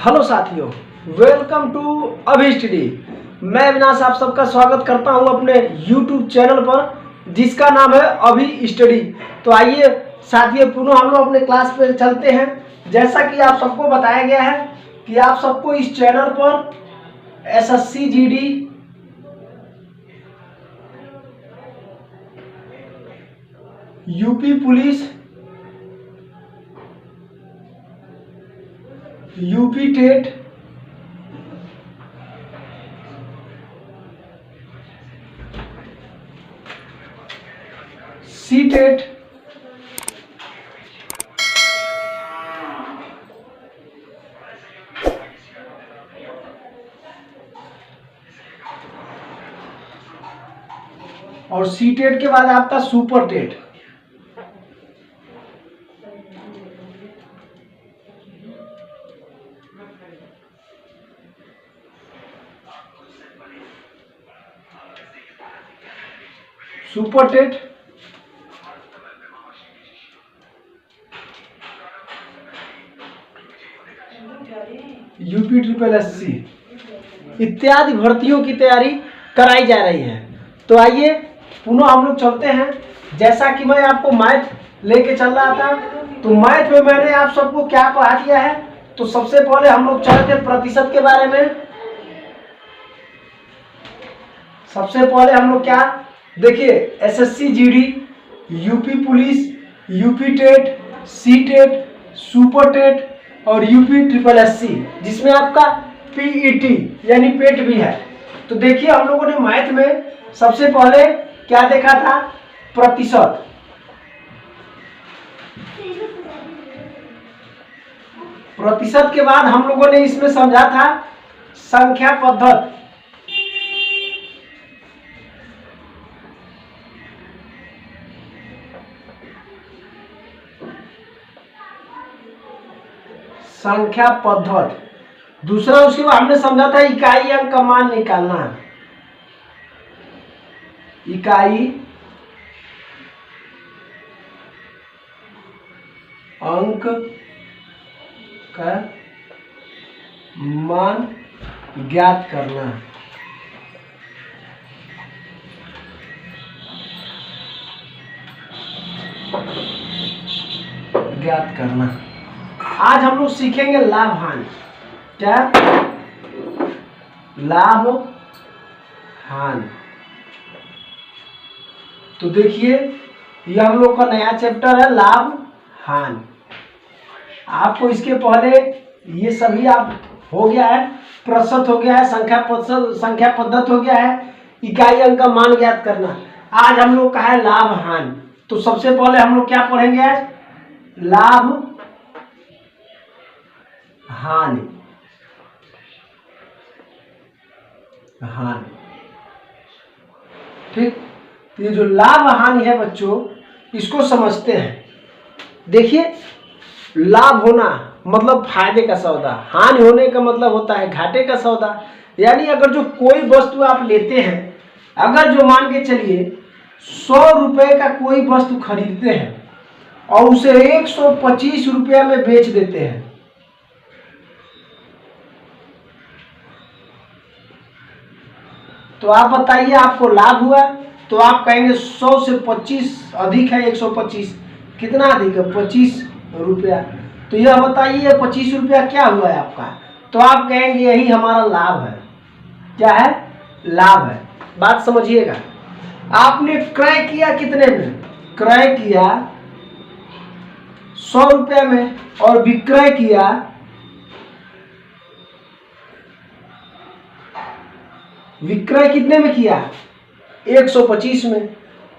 Hello साथियों, welcome to अभी study. मैं अविनाश आप सबका स्वागत करता हूं अपने यूट्यूब चैनल पर जिसका नाम है अभी स्टडी। तो आइए साथियों, पुनः हम लोग अपने क्लास पे चलते हैं। जैसा कि आप सबको बताया गया है कि आप सबको इस चैनल पर SSC GD, UP police, UP TET, C TET, और सी टेट के बाद आपका super TET. Super TET, UP triple SC इत्यादि भर्तियों की तैयारी कराई जा रही है। तो आइए पुनः हम लोग चलते हैं। जैसा कि मैं आपको मैथ लेके चल रहा था, तो मैथ में मैंने आप सबको क्या पढ़ा दिया है। तो सबसे पहले हम लोग चलते प्रतिशत के बारे में। सबसे पहले हम लोग क्या देखिए, SSC GD, UP police, UP TET, C TET, super TET और यूपी ट्रिपल एससी, जिसमें आपका पीईटी यानी पेट भी है। तो देखिए हम लोगों ने मैथ में सबसे पहले क्या देखा था, प्रतिशत। प्रतिशत के बाद हम लोगों ने इसमें समझा था संख्या पद्धत। संख्या पद्धत। दूसरा उसके बाद हमने समझा था इकाई अंक का मान निकालना। इकाई अंक का मान ज्ञात करना। ज्ञात करना। आज हम लोग सीखेंगे लाभ हानि। क्या? लाभ हानि। तो देखिए ये हम लोग का नया चैप्टर है, लाभ हानि। आपको इसके पहले ये सभी आप हो गया है, प्रतिशत हो गया है, संख्या पद्धत हो गया है, इकाई अंक का मान ज्ञात करना। आज हम लोग का है लाभ हानि। तो सबसे पहले हम लोग क्या पढ़ेंगे आज, लाभ हानि। हानि, ठीक। ये जो लाभ हानि है बच्चों, इसको समझते हैं। देखिए, लाभ होना मतलब फायदे का सौदा, हानि होने का मतलब होता है घाटे का सौदा। यानी अगर जो कोई वस्तु आप लेते हैं, अगर जो मान के चलिए 100 रुपए का कोई वस्तु खरीदते हैं और उसे 125 रुपया में बेच देते हैं, तो आप बताइए आपको लाभ हुआ? तो आप कहेंगे 100 से 25 अधिक है, 125 कितना अधिक है, 25 रुपया। तो यह बताइए 25 रुपया क्या हुआ है आपका? तो आप कहेंगे यही हमारा लाभ है। क्या है? लाभ है। बात समझिएगा। आपने क्रय किया कितने में? क्रय किया 100 रुपया में और विक्रय किया कितने में किया? 125 में।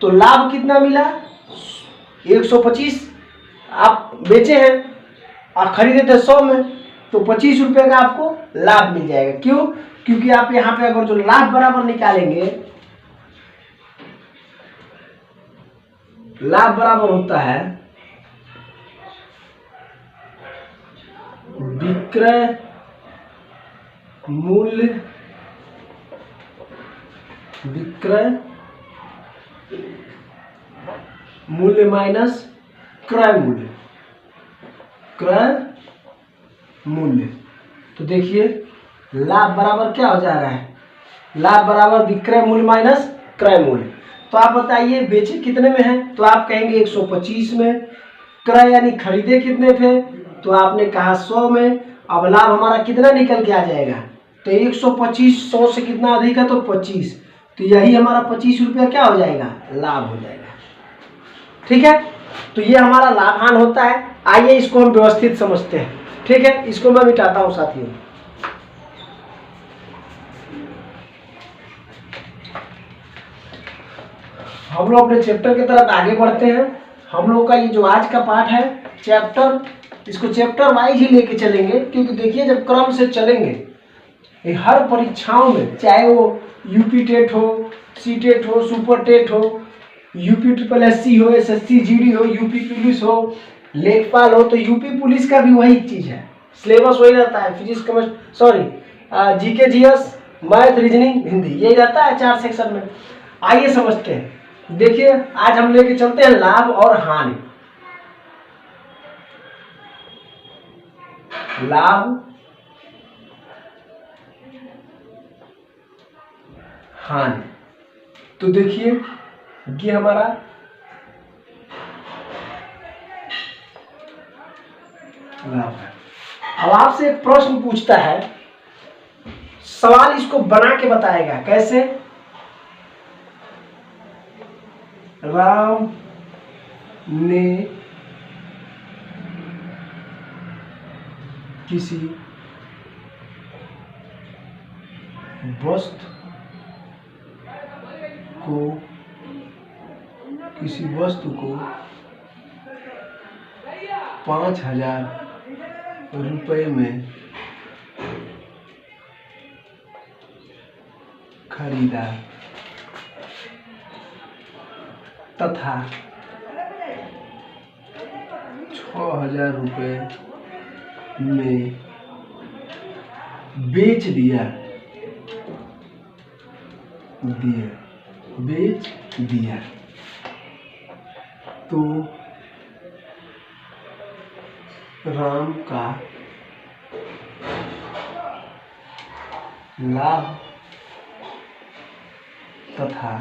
तो लाभ कितना मिला? 125। आप बेचे हैं, आप खरीदे थे 100 में, तो 25 रुपए का आपको लाभ मिल जाएगा। क्यों? क्योंकि आप यहाँ पे अगर जो लाभ बराबर निकालेंगे, लाभ बराबर होता है विक्रय मूल्य, माइनस क्रय मूल्य। तो देखिए लाभ बराबर क्या हो जा रहा है, लाभ बराबर विक्रय मूल्य माइनस क्रय मूल्य। तो आप बताइए बेचे कितने में है, तो आप कहेंगे 125 में। क्रय यानी खरीदे कितने थे, तो आपने कहा 100 में। अब लाभ हमारा कितना निकल के आ जाएगा, तो 125 100 से कितना अधिक है तो 25, तो यही हमारा 25 रुपया क्या हो जाएगा, लाभ हो जाएगा। ठीक है, तो ये हमारा लाभान होता है। आइए इसको हम व्यवस्थित समझते हैं। ठीक है, इसको मैं मिटाता हूं साथियों। हम लोग अपने चैप्टर की तरफ आगे बढ़ते हैं। हम लोग का ये जो आज का पाठ है चैप्टर, इसको चैप्टर वाइज ही लेके चलेंगे, क्योंकि देखिए जब क्रम से चलेंगे ये हर परीक्षाओं में, चाहे वो यूपी टेट हो, सी टेट हो, सुपर टेट हो, यूपी SSC हो, SSC GD हो, यूपी पुलिस हो, लेखपाल हो, तो यूपी पुलिस का भी वही चीज है, सिलेबस वही रहता है। Physics chemistry sorry GK GS math reasoning Hindi, यही रहता है 4 सेक्शन में। आइए समझते हैं। देखिए आज हम लेके चलते हैं लाभ और हानि। लाभ हानि, तो देखिए ये हमारा लाभ है। अब आपसे एक प्रश्न पूछता है, सवाल इसको बना के बताएगा कैसे। राम ने किसी वस्तु को 5,000 रुपए में खरीदा तथा 6,000 रुपए में बेच दिया, तो राम का लाभ तथा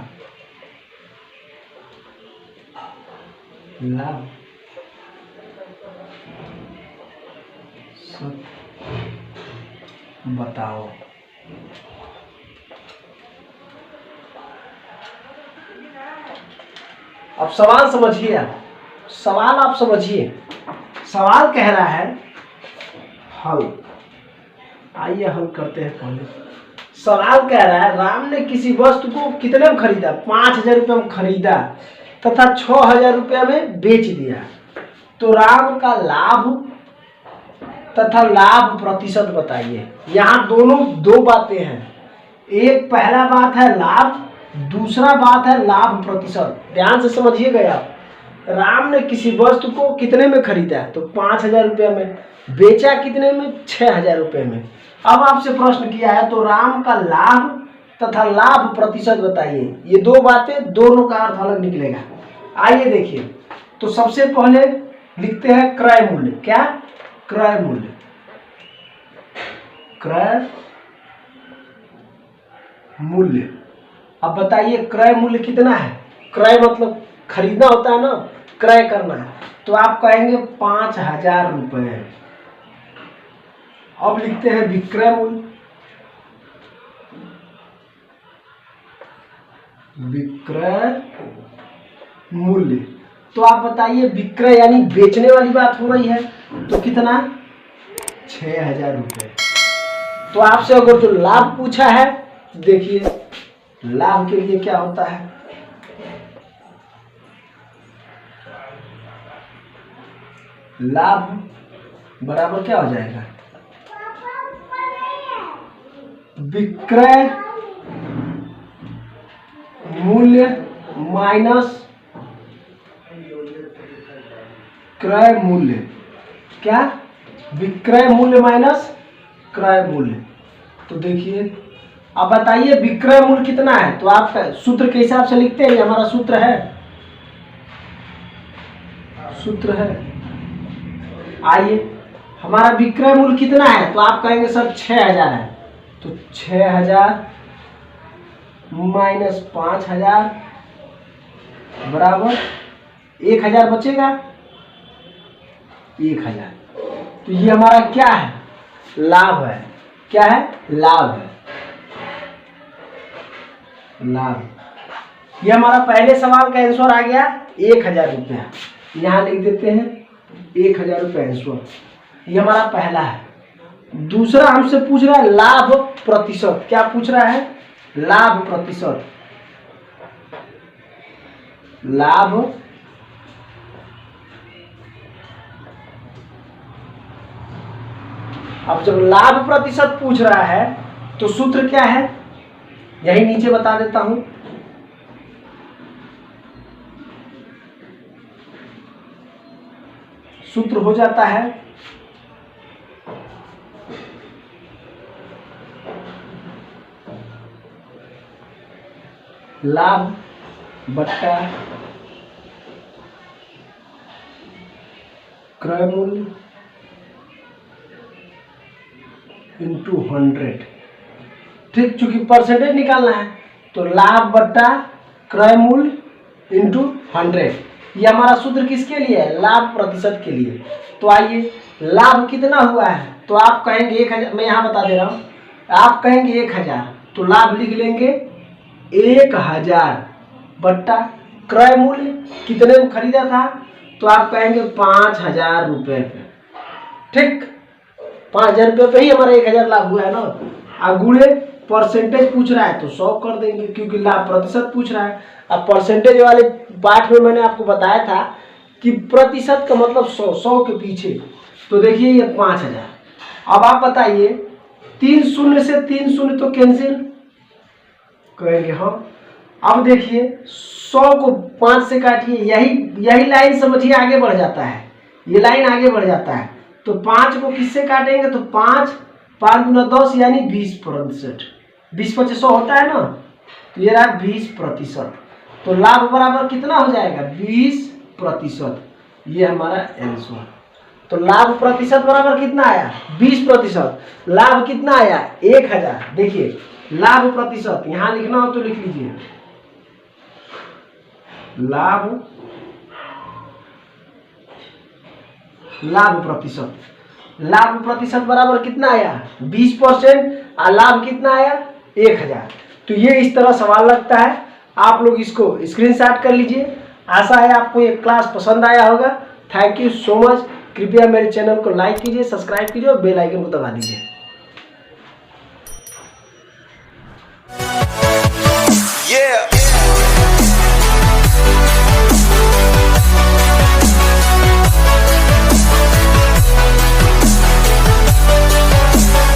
लाभ सब बताओ। अब सवाल समझिए, सवाल आप समझिए। सवाल कह रहा है हल, आइए हल करते हैं पहले। सवाल कह रहा है राम ने किसी वस्तु को कितने में खरीदा, 5,000 रुपये में खरीदा तथा 6,000 रुपया में बेच दिया, तो राम का लाभ तथा लाभ प्रतिशत बताइए। यहाँ दोनों दो बातें हैं, एक पहला बात है लाभ, दूसरा बात है लाभ प्रतिशत। ध्यान से समझिएगा आप। राम ने किसी वस्तु को कितने में खरीदा, तो 5,000 रुपये में, बेचा कितने में, 6,000 रुपये में। अब आपसे प्रश्न किया है तो राम का लाभ तथा लाभ प्रतिशत बताइए। ये दो बातें, दोनों का अर्थ अलग निकलेगा। आइए देखिए, तो सबसे पहले लिखते हैं क्रय मूल्य। क्या, क्रय मूल्य। क्रय मूल्य, अब बताइए क्रय मूल्य कितना है। क्रय मतलब खरीदना होता है ना, क्रय करना है, तो आप कहेंगे 5,000 रुपये। अब लिखते हैं विक्रय मूल्य। विक्रय मूल्य, तो आप बताइए विक्रय यानी बेचने वाली बात हो रही है, तो कितना, 6,000 रुपये। तो आपसे अगर जो लाभ पूछा है, देखिए लाभ के लिए क्या होता है, लाभ बराबर क्या हो जाएगा, विक्रय मूल्य माइनस क्रय मूल्य। क्या, विक्रय मूल्य माइनस क्रय मूल्य। तो देखिए अब बताइए विक्रय मूल्य कितना है, तो आप सूत्र के हिसाब से लिखते हैं, ये हमारा सूत्र है, सूत्र है। आइए हमारा विक्रय मूल्य कितना है, तो आप कहेंगे सर 6000 है, तो 6000 माइनस 5000 बराबर 1000 बचेगा 1000। तो ये हमारा क्या है, लाभ है। क्या है, लाभ है, लाभ। ये हमारा पहले सवाल का आंसर आ गया 1000 रुपया। यहाँ लिख देते हैं 1000 रुपये आंसर। ये हमारा पहला है। दूसरा हमसे पूछ रहा है लाभ प्रतिशत। क्या पूछ रहा है, लाभ प्रतिशत। लाभ अब जब लाभ प्रतिशत पूछ रहा है तो सूत्र क्या है, यही नीचे बता देता हूं। सूत्र हो जाता है लाभ बट्टा क्रय मूल्य इंटू 100। ठीक, चूंकि परसेंटेज निकालना है तो लाभ बट्टा क्रय मूल्य इंटू 100। ये हमारा सूत्र किसके लिए है, लाभ प्रतिशत के लिए। तो आइए, लाभ कितना हुआ है, तो आप कहेंगे 1000। मैं यहाँ बता दे रहा हूँ, आप कहेंगे 1000 तो लाभ लिख लेंगे 1000 बट्टा क्रय मूल्य कितने में खरीदा था, तो आप कहेंगे 5000 रुपये पे। ठीक, 5000 रुपये पे ही हमारा 1000 लाभ हुआ है ना। अगुड़े परसेंटेज पूछ रहा है तो 100 कर देंगे, क्योंकि लाभ प्रतिशत पूछ रहा है। अब परसेंटेज वाले पाठ में मैंने आपको बताया था कि प्रतिशत का मतलब 100 के पीछे। तो देखिए ये 5000। अब आप बताइए 3 शून्य से 3 शून्य तो कैंसिल करेंगे हम। अब देखिए 100 को 5 से काटिए, यही लाइन समझिए आगे बढ़ जाता है, ये लाइन आगे बढ़ जाता है। तो 5 को किससे काटेंगे, तो 5 गुना 10 यानी 20%। 20/100 होता है ना, तो ये रहा 20%। तो लाभ बराबर कितना हो जाएगा, 20%। ये हमारा आंसर। तो लाभ प्रतिशत बराबर कितना आया, 20%। लाभ कितना आया, 1000। देखिए लाभ प्रतिशत यहां लिखना हो तो लिख लीजिए, लाभ प्रतिशत बराबर कितना आया, 20%। और लाभ कितना आया, 1000। तो ये इस तरह सवाल लगता है। आप लोग इसको स्क्रीनशॉट कर लीजिए। आशा है आपको ये क्लास पसंद आया होगा। Thank you so much. कृपया मेरे चैनल को लाइक कीजिए, सब्सक्राइब कीजिए और बेल आइकन को दबा दीजिए।